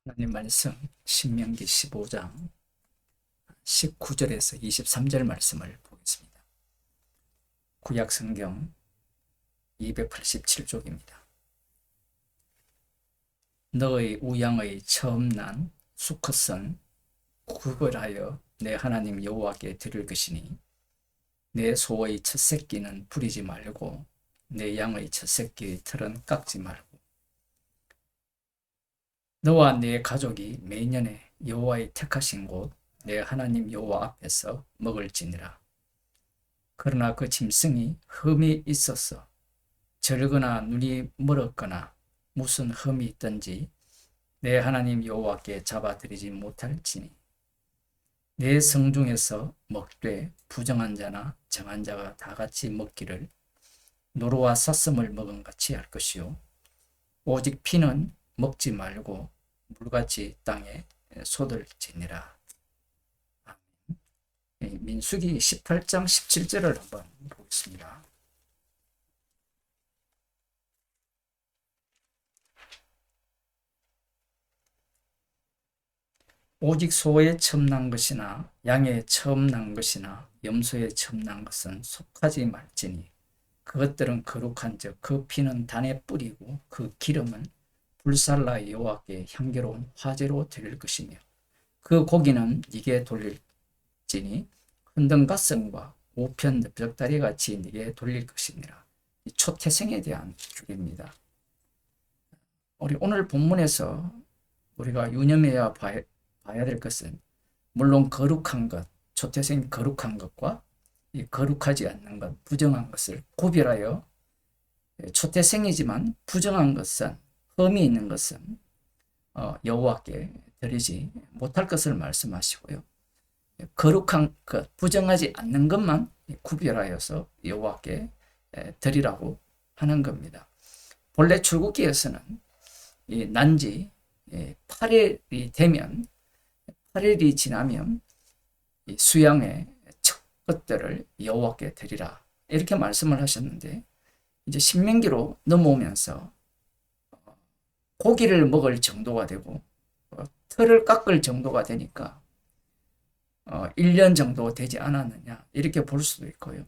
하나님 말씀 신명기 15장 19절에서 23절 말씀을 보겠습니다. 구약 성경 287쪽입니다. 너의 우양의 처음 난 수컷은 구별하여 내 하나님 여호와께 드릴 것이니 내 소의 첫 새끼는 부리지 말고 내 양의 첫 새끼의 털은 깎지 말고 너와 네 가족이 매년에 여호와의 택하신 곳 내 하나님 여호와 앞에서 먹을지니라. 그러나 그 짐승이 흠이 있어서 절거나 눈이 멀었거나 무슨 흠이 있든지 내 하나님 여호와께 잡아들이지 못할지니 내 성중에서 먹되 부정한 자나 정한 자가 다 같이 먹기를 노루와 사슴을 먹은 같이 할 것이요 오직 피는 먹지 말고 물같이 땅에 쏟을지니라. 민수기 18장 17절을 한번 보겠습니다. 오직 소의 처음 난 것이나 양의 처음 난 것이나 염소의 처음 난 것은 속하지 말지니 그것들은 거룩한즉 그 피는 단에 뿌리고 그 기름은 불살라 여호와께 향기로운 화제로 드릴 것이며 그 고기는 네게 돌릴지니 흔든 갓성과 우편 넓적다리 같이 네게 돌릴 것이니라. 초태생에 대한 규례입니다. 우리 오늘 본문에서 우리가 유념해야 봐야 될 것은 물론 거룩한 것, 초태생 거룩한 것과 이 거룩하지 않는 것, 부정한 것을 구별하여 초태생이지만 부정한 것은 흠이 있는 것은 여호와께 드리지 못할 것을 말씀하시고요. 거룩한 것, 부정하지 않는 것만 구별하여서 여호와께 드리라고 하는 겁니다. 본래 출애굽기에서는 난지 8일이 되면 8일이 지나면 수양의 첫 것들을 여호와께 드리라 이렇게 말씀을 하셨는데 이제 신명기로 넘어오면서 고기를 먹을 정도가 되고 털을 깎을 정도가 되니까 1년 정도 되지 않았느냐 이렇게 볼 수도 있고요.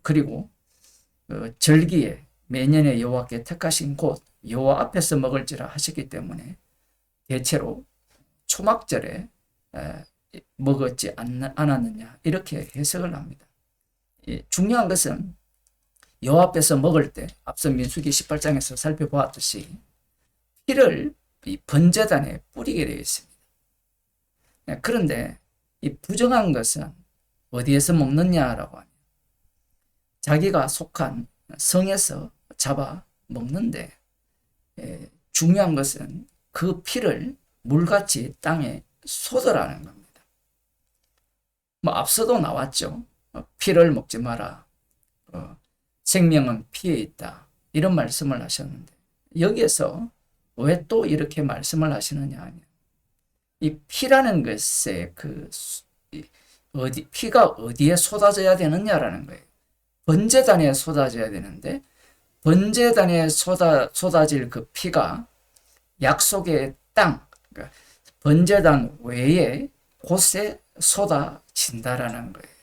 그리고 절기에 매년에 여호와께 택하신 곳 여호와 앞에서 먹을지라 하셨기 때문에 대체로 초막절에 먹었지 않았느냐 이렇게 해석을 합니다. 중요한 것은 여호와 앞에서 먹을 때 앞서 민수기 18장에서 살펴보았듯이 피를 이 번제단에 뿌리게 되어 있습니다. 그런데 이 부정한 것은 어디에서 먹느냐라고 하면 자기가 속한 성에서 잡아 먹는데 중요한 것은 그 피를 물같이 땅에 쏟으라는 겁니다. 앞서도 나왔죠. 피를 먹지 마라. 생명은 피에 있다. 이런 말씀을 하셨는데 여기에서 왜 또 이렇게 말씀을 하시느냐 하면 이 피라는 것에 피가 어디에 쏟아져야 되느냐라는 거예요. 번제단에 쏟아져야 되는데 번제단에 쏟아질 그 피가 약속의 땅, 그러니까 번제단 외에 곳에 쏟아진다라는 거예요.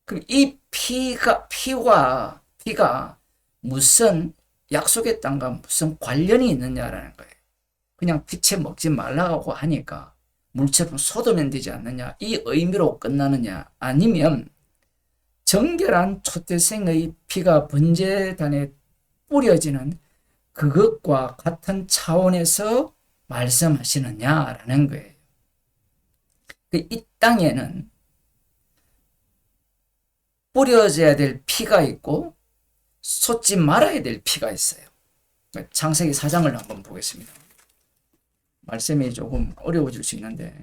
그럼 이 피가 무슨 약속의 땅과 무슨 관련이 있느냐라는 거예요. 그냥 피채 먹지 말라고 하니까 물처럼 쏟으면 되지 않느냐 이 의미로 끝나느냐 아니면 정결한 초태생의 피가 번제단에 뿌려지는 그것과 같은 차원에서 말씀하시느냐라는 거예요. 이 땅에는 뿌려져야 될 피가 있고 쏟지 말아야 될 피가 있어요. 창세기 4장을 한번 보겠습니다. 말씀이 조금 어려워질 수 있는데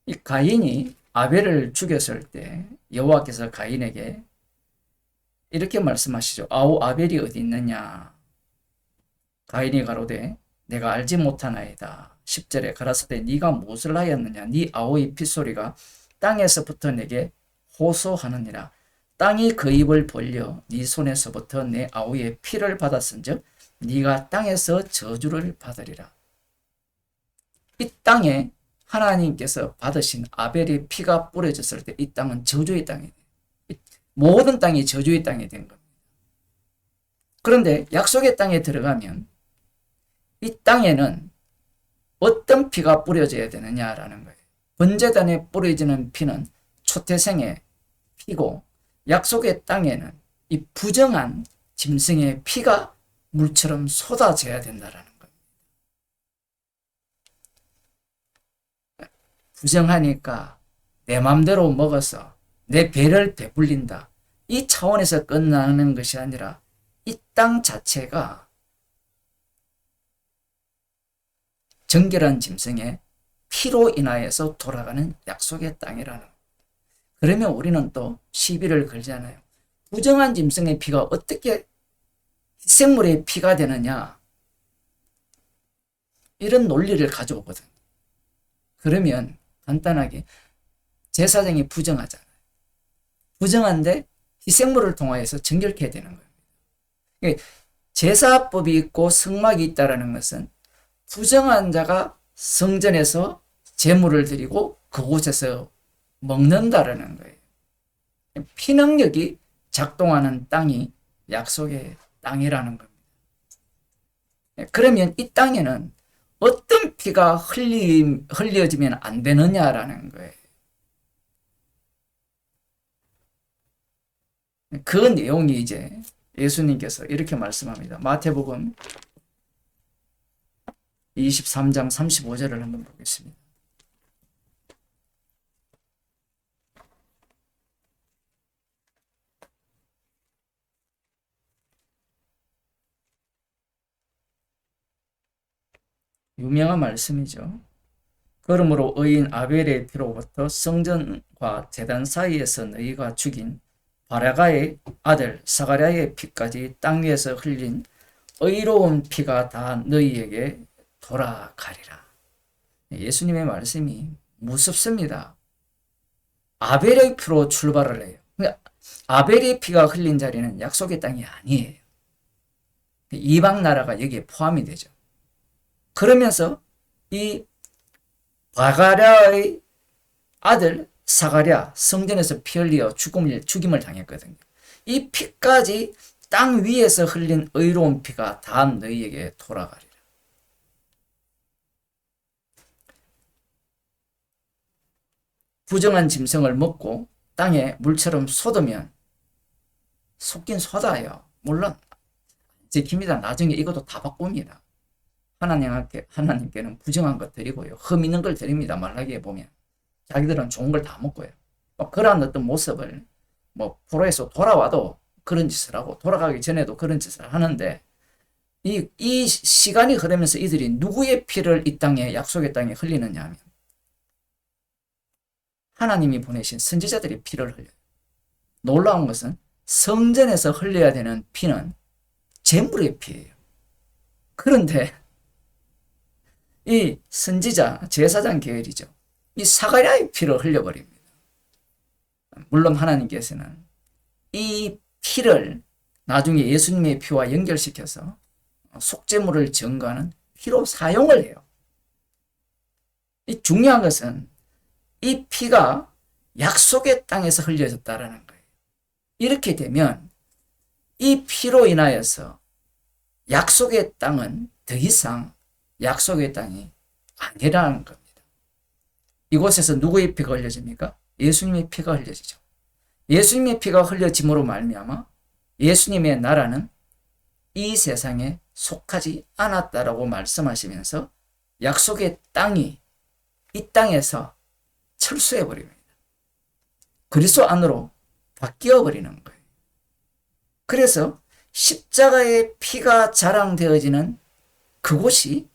이 가인이 아벨을 죽였을 때 여호와께서 가인에게 이렇게 말씀하시죠. 아우 아벨이 어디 있느냐. 가인이 가로되 내가 알지 못하나이다. 10절에 가라사대 네가 무엇을 하였느냐. 네 아우의 핏소리가 땅에서부터 내게 호소하느니라. 땅이 그 입을 벌려 네 손에서부터 내 아우의 피를 받았은즉 네가 땅에서 저주를 받으리라. 이 땅에 하나님께서 받으신 아벨의 피가 뿌려졌을 때 이 땅은 저주의 땅이 돼요. 모든 땅이 저주의 땅이 된 겁니다. 그런데 약속의 땅에 들어가면 이 땅에는 어떤 피가 뿌려져야 되느냐라는 거예요. 번제단에 뿌려지는 피는 초태생의 피고, 약속의 땅에는 이 부정한 짐승의 피가 물처럼 쏟아져야 된다라는 거예요. 부정하니까 내 맘대로 먹어서 내 배를 배불린다, 이 차원에서 끝나는 것이 아니라 이 땅 자체가 정결한 짐승의 피로 인하여서 돌아가는 약속의 땅이라는 거예요. 그러면 우리는 또 시비를 걸잖아요. 부정한 짐승의 피가 어떻게 희생물의 피가 되느냐, 이런 논리를 가져오거든. 그러면 간단하게 제사장이 부정하잖아요. 부정한데 희생물을 통하여서 정결케 되는 거예요. 제사법이 있고 성막이 있다는 것은 부정한 자가 성전에서 제물을 드리고 그곳에서 먹는다라는 거예요. 피능력이 작동하는 땅이 약속의 땅이라는 겁니다. 그러면 이 땅에는 어떤 피가 흘려지면 안 되느냐라는 거예요. 그 내용이 이제 예수님께서 이렇게 말씀합니다. 마태복음 23장 35절을 한번 보겠습니다. 유명한 말씀이죠. 그러므로 의인 아벨의 피로부터 성전과 제단 사이에서 너희가 죽인 바라가의 아들 사가랴의 피까지 땅 위에서 흘린 의로운 피가 다 너희에게 돌아가리라. 예수님의 말씀이 무섭습니다. 아벨의 피로 출발을 해요. 아벨의 피가 흘린 자리는 약속의 땅이 아니에요. 이방 나라가 여기에 포함이 되죠. 그러면서 이 바가랴의 아들 사가랴 성전에서 피 흘려 죽임을 당했거든요. 이 피까지 땅 위에서 흘린 의로운 피가 다 너희에게 돌아가리라. 부정한 짐승을 먹고 땅에 물처럼 쏟으면 속긴 쏟아요. 물론 지킵니다. 나중에 이것도 다 바꿉니다. 하나님께는 부정한 것 드리고요, 흠 있는 걸 드립니다. 말라기에 보면 자기들은 좋은 걸 다 먹고요. 그러한 어떤 모습을 포로에서 돌아와도 그런 짓을 하고 돌아가기 전에도 그런 짓을 하는데, 이 시간이 흐르면서 이들이 누구의 피를 이 땅에 약속의 땅에 흘리느냐 하면 하나님이 보내신 선지자들의 피를 흘려요. 놀라운 것은 성전에서 흘려야 되는 피는 제물의 피예요. 그런데 이 선지자 제사장 계열이죠. 이 사가랴의 피를 흘려버립니다. 물론 하나님께서는 이 피를 나중에 예수님의 피와 연결시켜서 속죄물을 증거하는 피로 사용을 해요. 이 중요한 것은 이 피가 약속의 땅에서 흘려졌다라는 거예요. 이렇게 되면 이 피로 인하여서 약속의 땅은 더 이상 약속의 땅이 아니라는 겁니다. 이곳에서 누구의 피가 흘려집니까? 예수님의 피가 흘려지죠. 예수님의 피가 흘려짐으로 말미암아 예수님의 나라는 이 세상에 속하지 않았다라고 말씀하시면서 약속의 땅이 이 땅에서 철수해버립니다. 그리스도 안으로 바뀌어버리는 거예요. 그래서 십자가의 피가 자랑되어지는 그곳이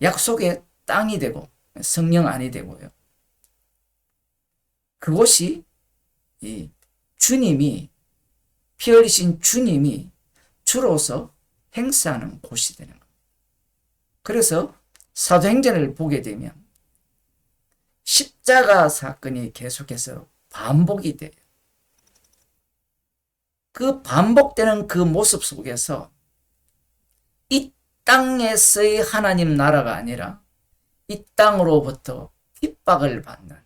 약속의 땅이 되고 성령 안이 되고요. 그곳이 이 주님이, 피 흘리신 주님이 주로서 행사하는 곳이 되는 겁니다. 그래서 사도행전을 보게 되면 십자가 사건이 계속해서 반복이 돼요. 그 반복되는 그 모습 속에서 이 땅에서의 하나님 나라가 아니라 이 땅으로부터 핍박을 받는,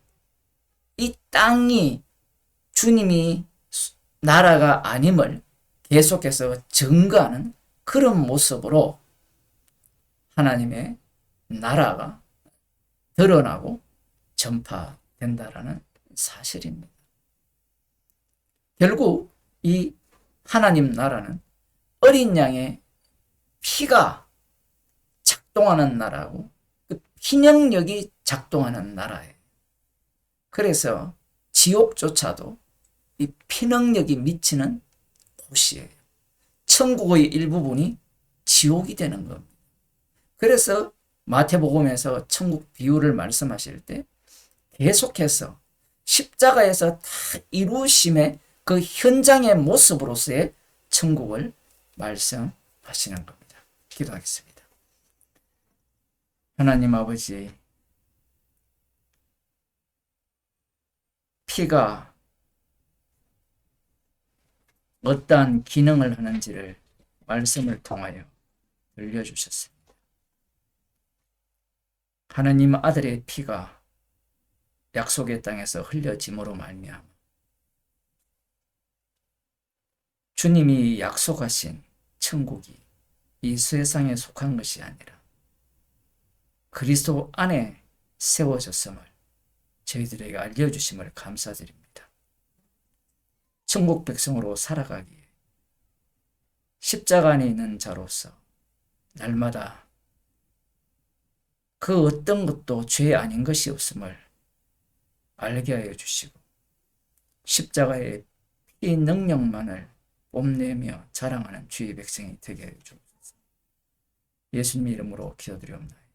이 땅이 주님이 나라가 아님을 계속해서 증거하는 그런 모습으로 하나님의 나라가 드러나고 전파된다라는 사실입니다. 결국 이 하나님 나라는 어린 양의 피가 작동하는 나라고 그 피능력이 작동하는 나라예요. 그래서 지옥조차도 이 피능력이 미치는 곳이에요. 천국의 일부분이 지옥이 되는 겁니다. 그래서 마태복음에서 천국 비유를 말씀하실 때 계속해서 십자가에서 다 이루심의 그 현장의 모습으로서의 천국을 말씀하시는 겁니다. 기도하겠습니다. 하나님 아버지, 피가 어떠한 기능을 하는지를 말씀을 통하여 들려주셨습니다. 하나님 아들의 피가 약속의 땅에서 흘려짐으로 말미암아 주님이 약속하신 천국이 이 세상에 속한 것이 아니라 그리스도 안에 세워졌음을 저희들에게 알려주심을 감사드립니다. 천국 백성으로 살아가기에 십자가 안에 있는 자로서 날마다 그 어떤 것도 죄 아닌 것이 없음을 알게 하여 주시고 십자가의 피 능력만을 뽐내며 자랑하는 주의 백성이 되게 하여 주옵소서. 예수님 이름으로 기도드리옵나이다.